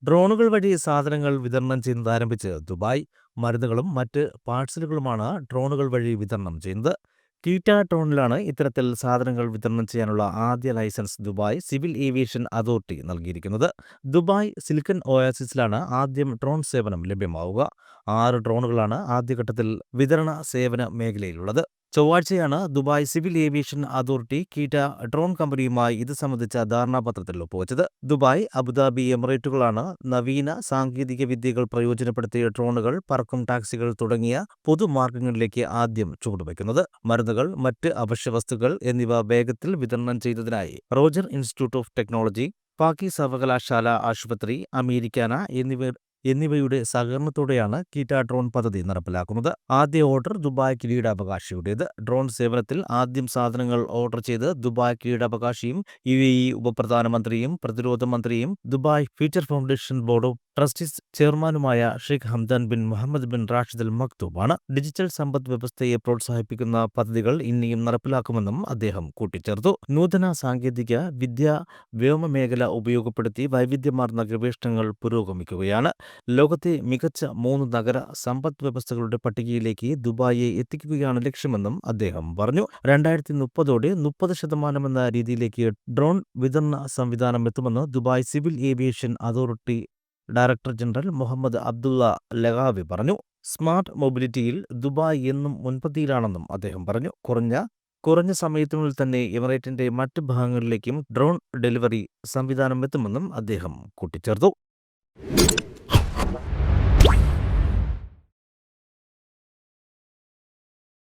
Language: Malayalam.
ഡ്രോണുകൾ വഴി സാധനങ്ങൾ വിതരണം ചെയ്യുന്നത് ആരംഭിച്ച് ദുബായ്. മരുന്നുകളും മറ്റ് പാഴ്സലുകളുമാണ് ഡ്രോണുകൾ വഴി വിതരണം ചെയ്യുന്നത്. കീറ്റ ഡ്രോണിലാണ് ഇത്തരത്തിൽ സാധനങ്ങൾ വിതരണം ചെയ്യാനുള്ള ആദ്യ license Dubai civil aviation authority നൽകിയിരിക്കുന്നത്. ദുബായ് സിലിക്കൺ ഒയാസിസിലാണ് ആദ്യം ഡ്രോൺ സേവനം ലഭ്യമാവുക. 6 ഡ്രോണുകളാണ് ആദ്യഘട്ടത്തിൽ വിതരണ സേവന മേഖലയിലുള്ളത്. ചൊവ്വാഴ്ചയാണ് Dubai civil aviation authority കീറ്റ drone കമ്പനിയുമായി ഇത് സംബന്ധിച്ച ധാരണാപത്രത്തിൽ ഒപ്പുവച്ചത്. ദുബായ്, അബുദാബി, എമിറേറ്റുകളാണ് നവീന സാങ്കേതിക വിദ്യകൾ പ്രയോജനപ്പെടുത്തിയ ഡ്രോണുകൾ, പറക്കും ടാക്സികൾ തുടങ്ങിയ പൊതുമാർഗങ്ങളിലേക്ക് ആദ്യം ചുവടുവയ്ക്കുന്നത്. മരുന്നുകൾ, മറ്റ് അവശ്യവസ്തുക്കൾ എന്നിവ വേഗത്തിൽ വിതരണം ചെയ്യുന്നതിനായി റോജർ ഇൻസ്റ്റിറ്റ്യൂട്ട് ഓഫ് ടെക്നോളജി, പാകി സർവകലാശാല ആശുപത്രി, അമേരിക്കാന എന്നിവയുടെ സഹകരണത്തോടെയാണ് കീറ്റ ഡ്രോൺ പദ്ധതി നടപ്പിലാക്കുന്നത്. ആദ്യ ഓർഡർ ദുബായ് കിരീടാവകാശിയുടേത്. ഡ്രോൺ സേവനത്തിൽ ആദ്യം സാധനങ്ങൾ ഓർഡർ ചെയ്ത് ദുബായ് കിരീടാവകാശിയും UAE ഉപപ്രധാനമന്ത്രിയും പ്രതിരോധ മന്ത്രിയും Dubai future foundation board of trustees ചെയർമാനുമായ Sheikh Hamdan bin Mohammed bin Rashid Al മക്തൂമാണ്. ഡിജിറ്റൽ സമ്പദ് വ്യവസ്ഥയെ പ്രോത്സാഹിപ്പിക്കുന്ന പദ്ധതികൾ ഇനിയും നടപ്പിലാക്കുമെന്നും അദ്ദേഹം കൂട്ടിച്ചേർത്തു. നൂതന സാങ്കേതിക വിദ്യ, വ്യോമമേഖല ഉപയോഗപ്പെടുത്തി വൈവിധ്യമാർന്ന ഗവേഷണങ്ങൾ പുരോഗമിക്കുകയാണ്. ലോകത്തെ മികച്ച 3 നഗര സമ്പദ് വ്യവസ്ഥകളുടെ പട്ടികയിലേക്ക് ദുബായിയെ എത്തിക്കുകയാണ് ലക്ഷ്യമെന്നും അദ്ദേഹം പറഞ്ഞു. 2030ഓടെ 30% എന്ന രീതിയിലേക്ക് ഡ്രോൺ വിതരണ സംവിധാനം എത്തുമെന്ന് Dubai civil aviation authority director general Mohammed Abdullah ലഗാവി പറഞ്ഞു. സ്മാർട്ട് മൊബിലിറ്റിയിൽ ദുബായ് എന്നും മുൻപന്തിയിലാണെന്നും അദ്ദേഹം പറഞ്ഞു. കുറഞ്ഞ സമയത്തിനുള്ളിൽ തന്നെ എമിറേറ്റിന്റെ മറ്റ് ഭാഗങ്ങളിലേക്കും ഡ്രോൺ ഡെലിവറി സംവിധാനം എത്തുമെന്നും അദ്ദേഹം കൂട്ടിച്ചേർത്തു.